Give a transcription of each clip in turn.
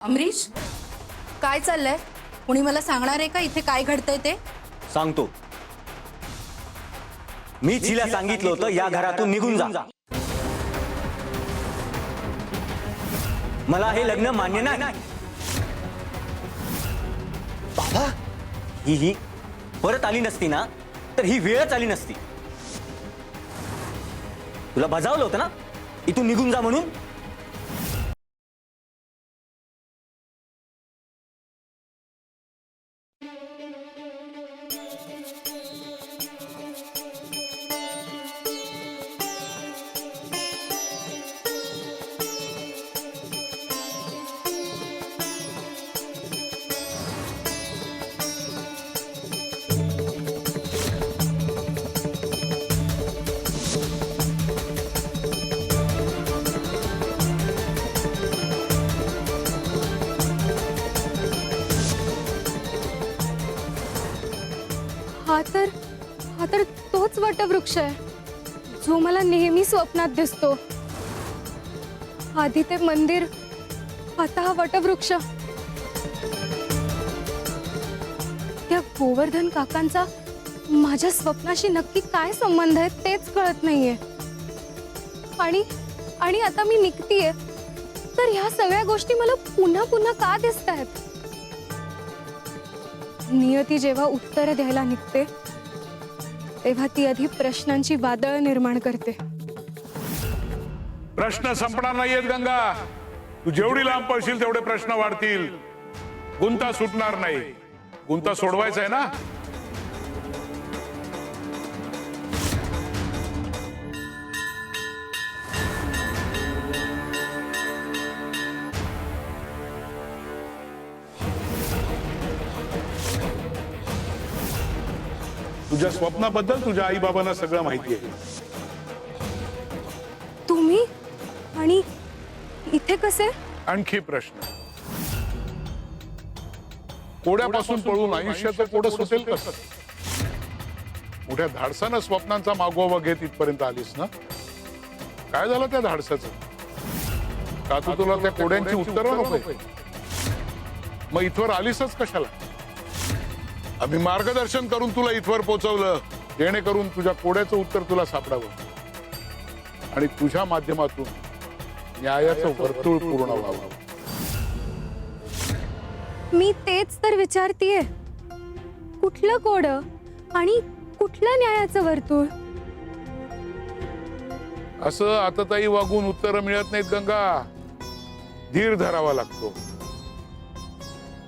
अमरीश, काय चाललंय? कुणी मला सांगणार आहे का इथे काय घडतंय ते? सांगतो. मी तिला सांगितलं होतं या घरातून निघून जा. मला हे लग्न मान्य नाही. बाबा, ही परत आली नसती ना तर ही वेळच आली नसती. तुला बजावलं होतं ना इथून निघून जा म्हणून. हा तर तोच वटवृक्ष आहे जो मला नेहमी स्वप्नात दिसतो. आधी ते मंदिर, आता हा वटवृक्ष. त्या गोवर्धन काकांचा माझ्या स्वप्नाशी नक्की काय संबंध आहे तेच कळत नाहीये. आणि आता मी निघतीये तर ह्या सगळ्या गोष्टी मला पुन्हा पुन्हा का दिसतायत? नियती जेव्हा उत्तर द्यायला निघते तेव्हा ती आधी प्रश्नांची वादळ निर्माण करते. प्रश्न संपणार नाहीयेत गंगा. तू जेवढी लांब पळशील तेवढे प्रश्न वाढतील. गुंता सुटणार नाही. गुंता सोडवायचा आहे ना. तुझ्या स्वप्नाबद्दल तुझ्या आई बाबांना सगळं माहिती आहे. तुम्ही आणि इथे कसे? आणखी प्रश्न. कोड्यापासून पळून आयुष्याचं कोडं सुटेल कसं? मोठ्या धाडसानं स्वप्नांचा मागोवा घेत इथपर्यंत आलीस ना. काय झालं त्या धाडसाचं? का तू तुला त्या कोड्यांची उत्तरं नको? मग इथवर आलीसच कशाला? आम्ही मार्गदर्शन करून तुला इथवर पोहोचवलं जेणेकरून तुझ्या कोड्याचं उत्तर तुला सापडावं आणि तुझ्या माध्यमातून न्यायाचं वर्तुळ पूर्ण व्हावं. मी तेच तर विचारतीये. कुठलं कोड आणि कुठलं न्यायाचं वर्तुळ? असं आताताई वागून उत्तर मिळत नाहीत गंगा. धीर धरावा लागतो.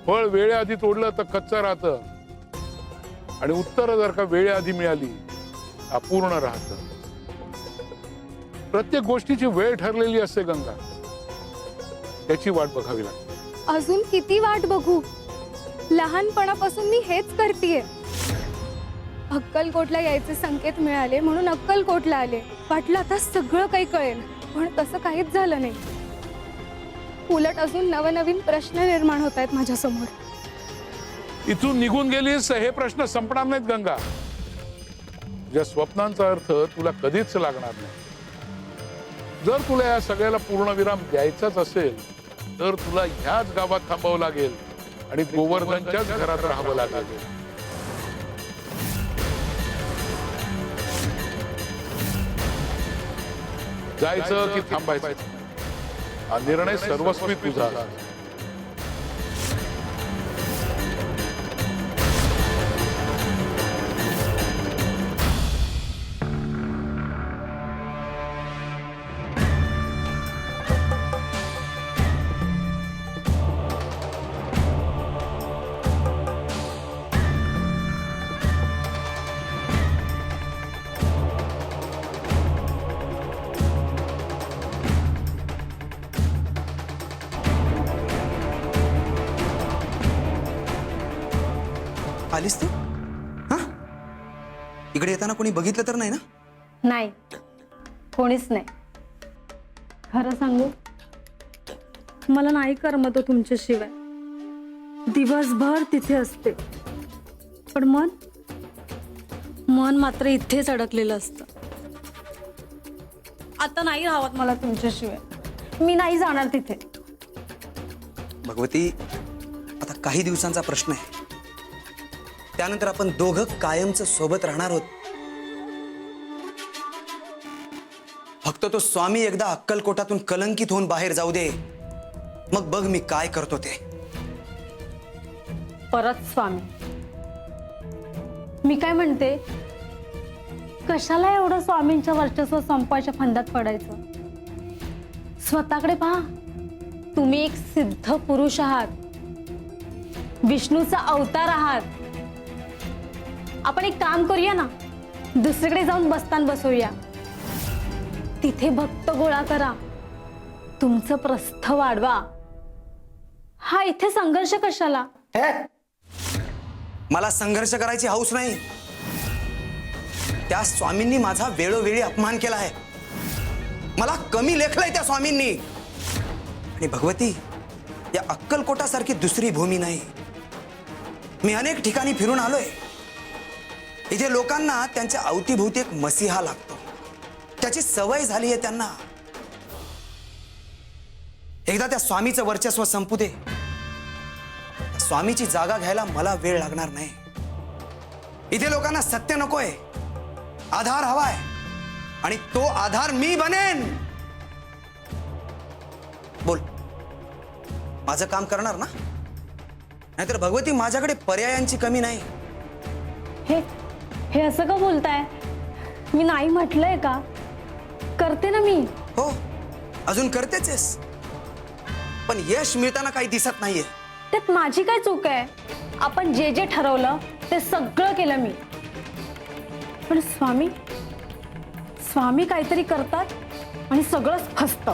फळ वेळेआधी तोडलं तर कच्चं राहतं आणि उत्तर जर का वेळेआधी मिळाली अपूर्ण राहतं. प्रत्येक गोष्टीची वेळ ठरलेली असते गंगा. त्याची वाट बघावी लागते. अजून किती वाट बघू? लहानपणापासून मी हेच करतीये. अक्कलकोटला यायचे संकेत मिळाले म्हणून अक्कलकोटला आले. वाटलं आता सगळं काही कळेल, पण तसं काहीच झालं नाही. उलट अजून नवनवीन प्रश्न निर्माण होत आहेत माझ्या समोर. इथून निघून गेलीस हे प्रश्न संपणार नाहीत गंगा. तुझ्या स्वप्नांचा अर्थ तुला कधीच लागणार नाही. जर तुला या सगळ्याला पूर्णविराम द्यायचाच असेल तर तुला ह्याच गावात थांबावं लागेल आणि गोवर्धनच्याच घरात राहावं लागेल. जायचं की थांबायचं हा निर्णय सर्वस्वी तुझा. आलीस तू? हा, इकडे येताना कोणी बघितलं तर नाही ना? नाही, कोणीच नाही. खरं सांगू, मला नाही करमत तुमच्याशिवाय. दिवसभर तिथे असते पण मन मात्र इथेच अडकलेलं असतं. आता नाही राहत मला तुमच्याशिवाय. मी नाही जाणार तिथे. भगवती, आता काही दिवसांचा प्रश्न आहे. त्यानंतर आपण दोघं कायमचं सोबत राहणार आहोत. फक्त तो स्वामी एकदा अक्कलकोटातून कलंकित होऊन बाहेर जाऊ दे, मग बघ मी काय करतो ते. परत स्वामी. मी काय म्हणते, कशाला एवढं स्वामींच्या वर्चस्व संपायच्या फंदात पडायचं? स्वतःकडे पहा. तुम्ही एक सिद्ध पुरुष आहात, विष्णूचा अवतार आहात. आपण एक काम करूया ना, दुसरीकडे जाऊन बस्तान बसवूया. तिथे भक्त गोळा करा, तुमचं प्रस्थ वाढवा. हा इथे संघर्ष कशाला? मला संघर्ष करायची हौस नाही. त्या स्वामींनी माझा वेळोवेळी अपमान केला आहे. मला कमी लेखलंय त्या स्वामींनी. आणि भगवती, या अक्कलकोटासारखी दुसरी भूमी नाही. मी अनेक ठिकाणी फिरून आलोय. इथे लोकांना त्यांच्या अवतीभोवती एक मसिहा लागतो. त्याची सवय झाली आहे त्यांना. एकदा त्या स्वामीचं वर्चस्व संपू दे. स्वामीची जागा घ्यायला मला वेळ लागणार नाही. इथे लोकांना सत्य नकोय, आधार हवाय. आणि तो आधार मी बनेन. बोल, माझं काम करणार ना? नाहीतर भगवती, माझ्याकडे पर्यायांची कमी नाही. हे असं का बोलताय? मी नाही म्हटलंय का? करते ना मी. हो, अजून करतेच आहेस. पण यश मिळताना काही दिसत नाहीये. त्यात माझी काय चूक आहे? आपण जे जे ठरवलं ते सगळं केलं मी. पण स्वामी काहीतरी करतात आणि सगळंच फसतं.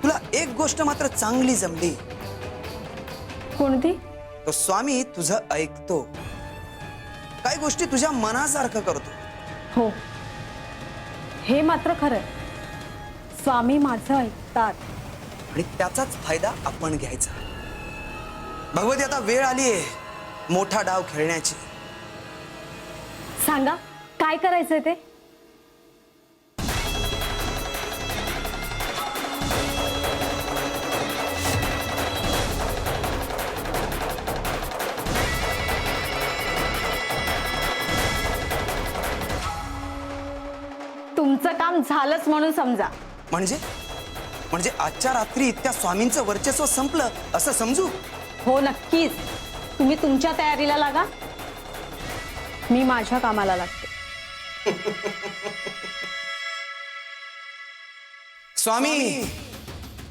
तुला एक गोष्ट मात्र चांगली जमली. कोणती? तो स्वामी तुझं ऐकतो. काही गोष्टी तुझ्या मनासारखं करतो. हो, हे मात्र खरंय. स्वामी माझं ऐकतात आणि त्याचाच फायदा आपण घ्यायचा. भगवती, आता वेळ आलीये मोठा डाव खेळण्याची. सांगा, काय करायचंय ते? तुमचं काम झालंच म्हणून समजा. म्हणजे आजच्या रात्री त्या स्वामींचं वर्चस्व संपलं असं समजू? हो, नक्कीच. तुम्ही तुमच्या तयारीला लागा, मी माझ्या कामाला लागते. स्वामी,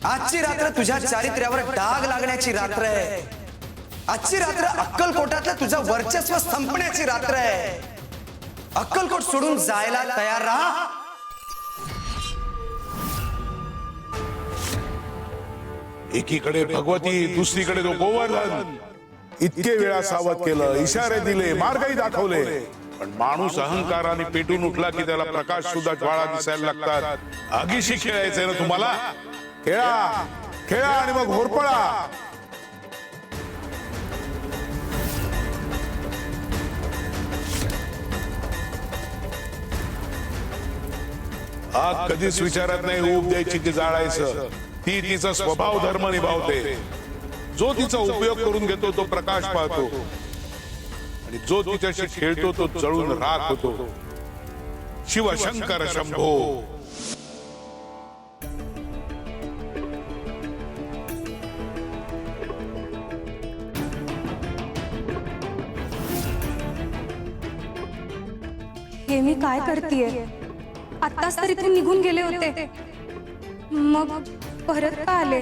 आजची रात्र तुझ्या चारित्र्यावर डाग लागण्याची रात्र आहे. आजची रात्र अक्कलकोटातलं तुझं वर्चस्व संपण्याची रात्र आहे. अक्कलकोट सोडून जायला तयार राहा. एकीकडे भगवती, दुसरीकडे तो गोवर्धन. इतके वेळा सावध केलं, इशारे दिले, मार्गही दाखवले, पण माणूस अहंकाराने पेटून उठला की त्याला प्रकाश सुद्धा ज्वाळा दिसायला लागतात. आगीशी खेळायचंय ना तुम्हाला? खेळा, खेळा आणि मग होरपळा. आग कधीच विचारत नाही ऊब द्यायची की जाळायचं. ती तिचा स्वभाव धर्म निभावते. जो तिचा उपयोग करून घेतो तो प्रकाश पाहतो, आणि जो तिच्याशी खेळतो तो जळून राख होतो. शिवशंकर शंभो. हे मी काय करतेय? आत्ताच तर इथून निघून गेले होते, मग परत का आले?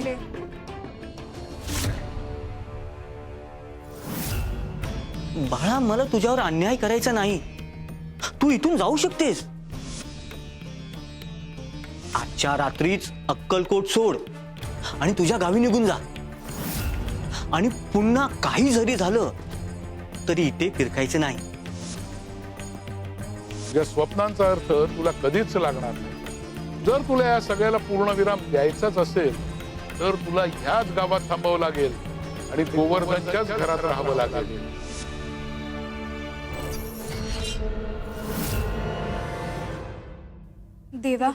बाळा, मला तुझ्यावर अन्याय करायचा नाही. तू इथून जाऊ शकतेस. आजच्या रात्रीच अक्कलकोट सोड आणि तुझ्या गावी निघून जा. आणि पुन्हा काही जरी झालं तरी इथे फिरकायचं नाही. या स्वप्नांचा अर्थ तुला कधीच लागणार नाही. जर तुला या सगळ्याला पूर्णविराम द्यायचाच असेल तर तुला ह्याच गावात थांबावं लागेल आणि गोवर्धनच्याच घरात राहावं लागेल. देवा,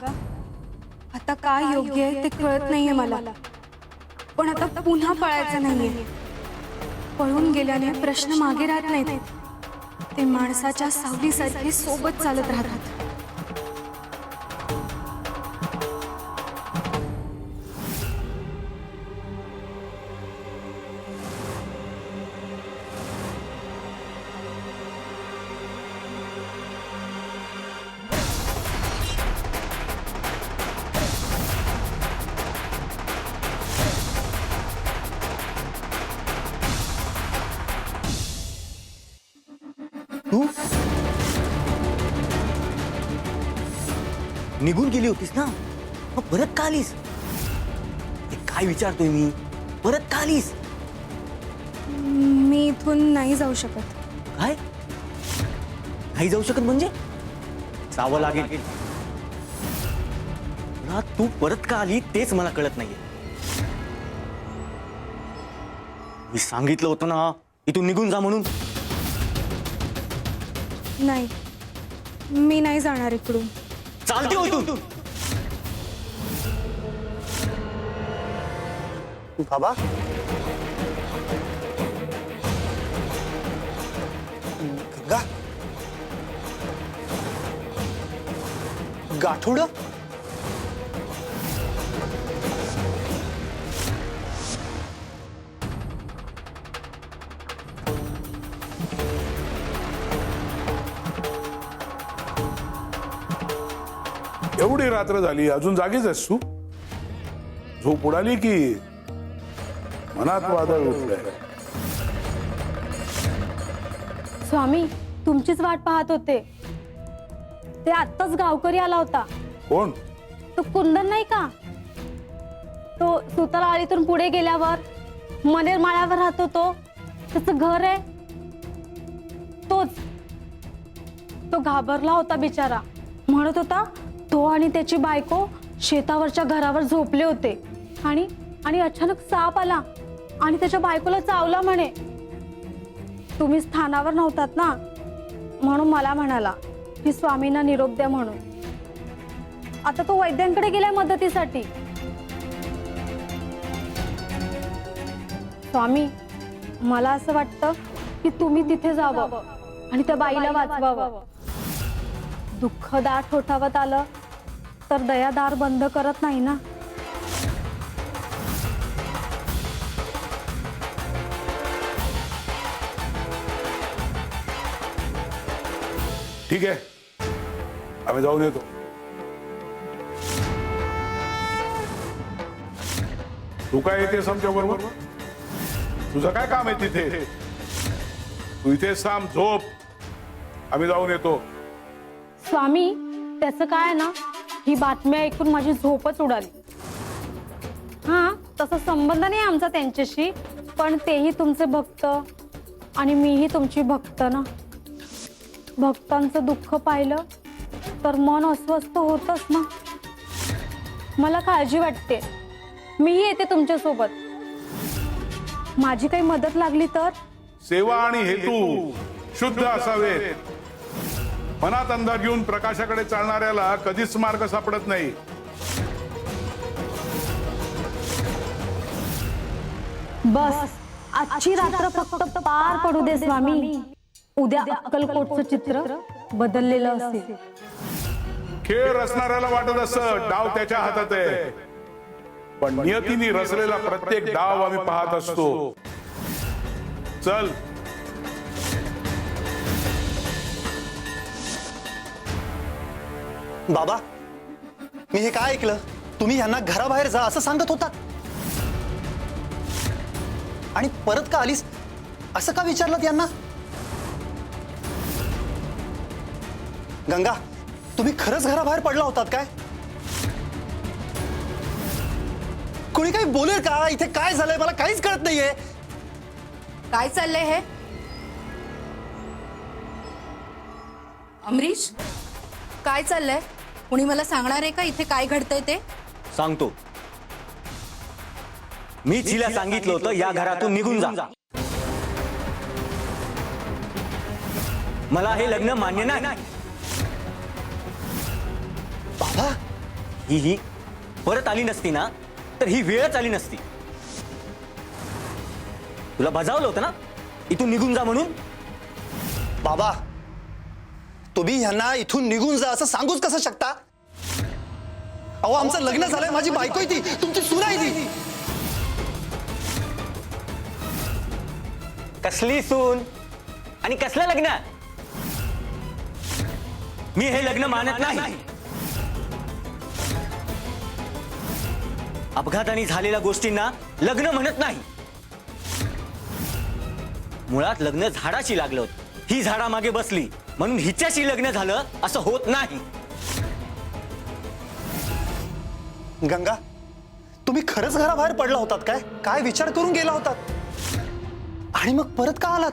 आता काय योग्य आहे ते कळत नाहीये मला. पण आता पुन्हा पळायचं नाहीये. पळून गेल्याने प्रश्न मागे राहत नाहीत, ते माणसाच्या सावलीसारखे सोबत चालत राहतात. तू निघून गेली होतीस ना, मग परत का आलीस? हे काय विचारतोय मी, परत का आलीस? मी इथून नाही जाऊ शकत. काय नाही जाऊ शकत म्हणजे? जावं लागेल ना. तू परत का आली तेच मला कळत नाहीये. मी सांगितलं होतं ना इथून निघून जा म्हणून. नाही, मी नाही जाणार इकडून. चालते हो तू. बाबा गंगा गाठोड एवढी रात्र झाली अजून जागीच आहेस तू? झोप उडाली की मनात वादळ उठलंय? स्वामी, तुमचीच वाट पाहत होते. ते आत्ताच गावकरी आला होता. कोण? तो कुंदन नाही का, तो सुतारआळीतून पुढे गेल्यावर मनेर माळ्यावर राहतो, तो त्याचं घर आहे तोच. तो घाबरला होता बिचारा. म्हणत होता तो आणि त्याची बायको शेतावरच्या घरावर झोपले होते आणि आणि अचानक साप आला आणि त्याच्या बायकोला चावला म्हणे. तुम्ही स्थानावर नव्हतात ना, म्हणून मला म्हणाला की स्वामींना निरोप द्या म्हणून. आता तो वैद्यांकडे गेलाय मदतीसाठी. स्वामी, मला असं वाटतं की तुम्ही तिथे जावं आणि त्या बाईला वाचवावं. दुःख दार ठोठावत आलं तर दयादार बंद करत नाही ना. ठीक आहे, आम्ही जाऊन येतो. तू काय येतेस आमच्या बरोबर? तुझं काय काम आहे तिथे? तू इथे थांब, झोप, आम्ही जाऊन येतो. स्वामी, त्याचं काय ना, ही बातमी ऐकून माझी झोपच उडाली. हा, तसा संबंध नाही आमचा त्यांच्याशी, पण तेही तुमचे भक्त आणि मीही तुमची भक्त ना. भक्तांचं दुःख पाहिलं तर मन अस्वस्थ होतच ना. मला काळजी वाटते. मीही येते तुमच्या सोबत. माझी काही मदत लागली तर. सेवा आणि हेतू शुद्ध असावेत. मनात अंधार घेऊन प्रकाशाकडे चालणाऱ्याला कधीच मार्ग सापडत नाही. बस आजची रात्र फक्त पार पडू दे स्वामी. उद्या अक्कलकोटचं चित्र बदललेलं असेल. खेळ रचणाऱ्याला वाटत असं डाव त्याच्या हातात आहे, पण नियतीने रचलेला प्रत्येक डाव आम्ही पाहत असतो. चल. बाबा, मी हे काय ऐकलं? तुम्ही यांना घराबाहेर जा असं सांगत होतात आणि परत का आलीस असं का विचारलं यांना? गंगा, तुम्ही खरंच घराबाहेर पडला होतात काय? कोणी काही बोलेल का? इथे काय झालंय मला काहीच कळत नाहीये. काय चाललंय हे? अमरीश, काय चाललंय? कुणी मला सांगणार आहे का इथे काय घडतंय ते? सांगतो. मी तिला सांगितलं होतं या घरातून निघून जा. मला हे लग्न मान्य नाही. बाबा, ही परत आली नसती ना तर ही वेळच आली नसती. तुला बजावलं होतं ना इथून निघून जा म्हणून. बाबा तुम्ही ह्यांना इथून निघून जा असं सांगूच कसं शकता? अहो आमचं लग्न झालंय, माझी बायको आहे ती, तुमची सून आहे ती. कसली सून आणि कसलं लग्न? मी हे लग्न मानत नाही. अपघाताने झालेल्या गोष्टींना लग्न म्हणत नाही. मुळात लग्न झाडाशी लागलं होतं, ही झाडामागे बसली म्हणून हिच्याशी लग्न झालं असं होत नाही. गंगा तुम्ही खरंच घराबाहेर पडला होतात काय? काय विचार करून गेला होतात आणि मग परत का आलात?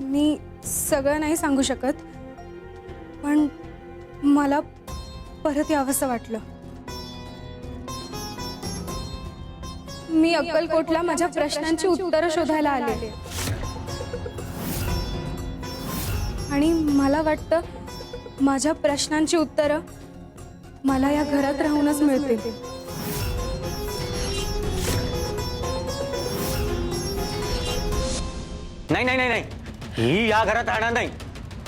मी सगळं नाही सांगू शकत, पण मला परत यावंसं वाटलं. मी अक्कलकोटला माझ्या प्रश्नांची उत्तरं शोधायला आले आणि मला वाटतं माझ्या प्रश्नांची उत्तरं मला या घरात राहूनच मिळतील. नाही नाही नाही नाही, ही या घरात राहणार नाही,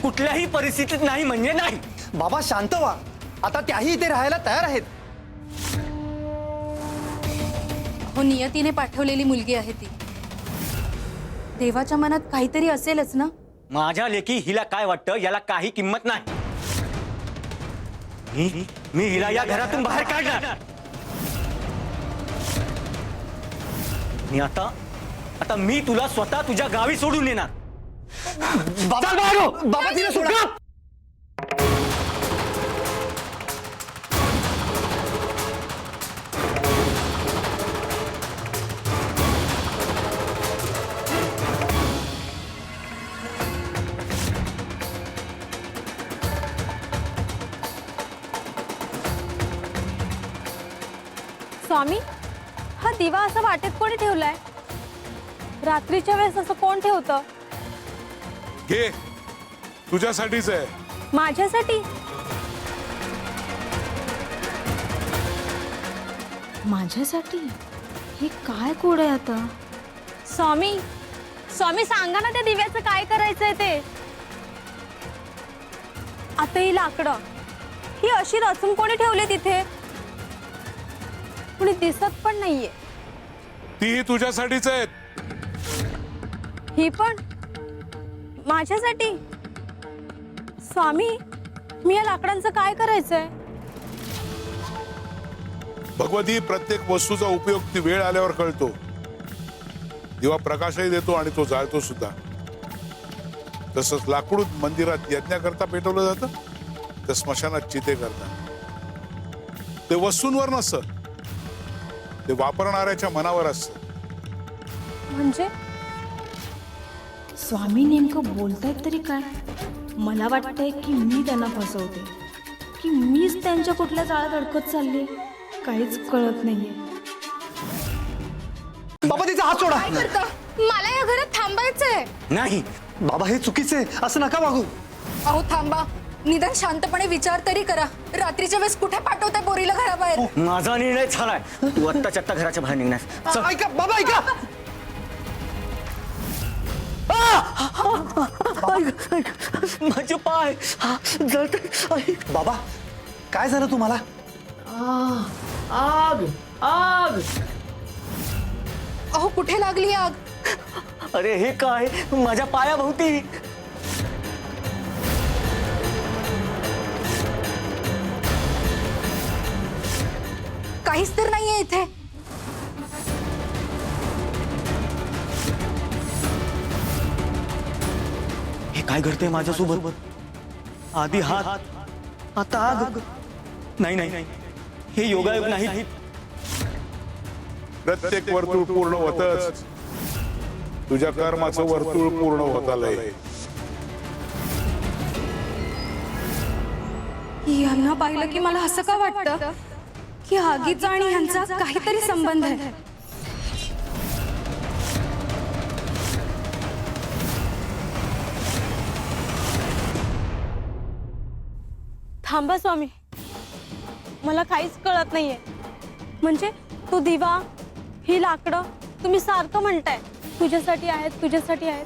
कुठल्याही परिस्थितीत नाही म्हणजे नाही. बाबा शांत व्हा, आता त्याही इथे राहायला तयार आहेत. हो, नियतीने पाठवलेली मुलगी आहे ती. देवाच्या मनात काहीतरी असेलच ना. माझ्या लेकी हिला काय वाटतं याला काही किंमत नाही. मी हिला या घरातून बाहेर काढणार. मी आता मी तुला स्वतः तुझ्या गावी सोडून येणार. बाबा तिला सोडा. स्वामी, हा दिवा असा वाटेत कोणी ठेवलाय? रात्रीच्या वेळेस असं कोण ठेवतं? घे, तुझ्यासाठीच आहे. माझ्यासाठी? माझ्यासाठी? हे काय कोड आहे आता? स्वामी, स्वामी सांगा ना त्या दिव्याचं काय करायचंय ते. आता ही लाकडं ही अशी रचून कोणी ठेवली तिथे? कुणी दिसत पण नाहीये. तीही तुझ्यासाठीच आहेत. ही पण माझ्यासाठी? स्वामी, मी या लाकडांचं काय करायचंय? भगवती, प्रत्येक वस्तूचा उपयोग ती वेळ आल्यावर कळतो. दिवा प्रकाशही देतो आणि तो जाळतो सुद्धा. तसंच लाकूड मंदिरात यज्ञाकरता पेटवलं जातं, तर स्मशानात चिते करतात. ते वस्तूंवर नसतं, ते वापरणाऱ्याच्या मनावर असतं. म्हणजे स्वामी नेमकं बोलतायत तरी काय? मला वाटतंय की मी त्यांना फसवते, की मीच त्यांच्या कुठल्या जाळ्यात अडकत चालली, काहीच कळत नाहीये. बाबा तिचा हात सोडा. काय करता? मला या घरात थांबायचंय. नाही. बाबा हे चुकीचे आहे, असं नका वागू. अहो थांबा, निदान शांतपणे विचार तरी करा. रात्रीच्या वेळेस कुठे पाठवताय पोरीला घराबाहेर? माझा निर्णय झालाय. तू आत्ताच्या आत्ता घराच्या बाहेर निघणार. चल. ऐका बाबा, ऐका. माझे पाय जळतंय. बाबा काय झालं तुम्हाला? आग आग. अहो कुठे लागली आग? अरे हे काय, माझ्या पायाभोवती. काहीच तर नाहीये इथे. हे काय घडतंय माझ्यासोबत? आधी हात, आता आग. नाही नाही, हे योगायोग नाही. प्रत्येक वर्तुळ पूर्ण होतच. तुझ्या कर्माचं वर्तुळ पूर्ण होत आलंय. यांना पाहिलं की मला असं का वाटतं की आगीचा आणि ह्यांचा काहीतरी संबंध आहे. थांबा स्वामी, मला काहीच कळत नाहीये. म्हणजे तो दिवा, ही लाकडं तुम्ही सारखं म्हणताय, तुझ्यासाठी आहेत, तुझ्यासाठी आहेत.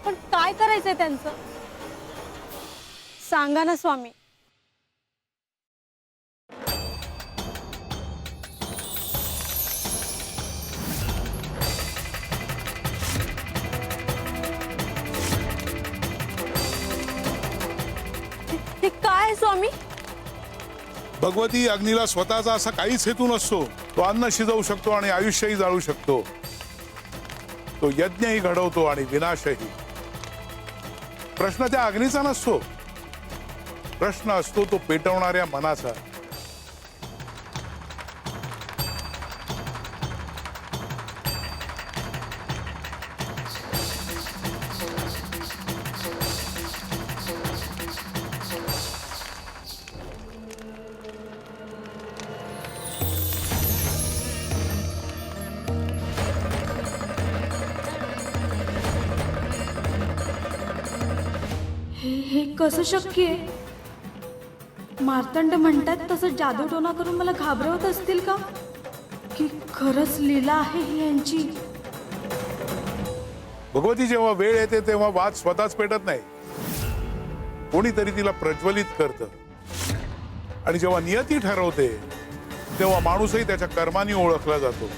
पण काय करायचंय त्यांचं? सांगा ना स्वामी. हे काय आहे स्वामी? भगवती, अग्नीला स्वतःचा असा काहीच हेतू नसतो. तो अन्न शिजवू शकतो आणि आयुष्यही जाळू शकतो. तो यज्ञही घडवतो आणि विनाशही. प्रश्न त्या अग्नीचा नसतो, प्रश्न असतो तो पेटवणाऱ्या मनाचा. हे कसं शक्य आहे? मार्तंड म्हणतात तसं जादूटोना करून मला घाबरवत असतील का? की खरंच लीला आहे ही यांची? भगवती, जेव्हा वेळ येते तेव्हा वाद स्वतःच पेटत नाही, कोणीतरी तिला प्रज्वलित करतं. आणि जेव्हा नियती ठरवते तेव्हा माणूसही त्याच्या कर्माने ओळखला जातो.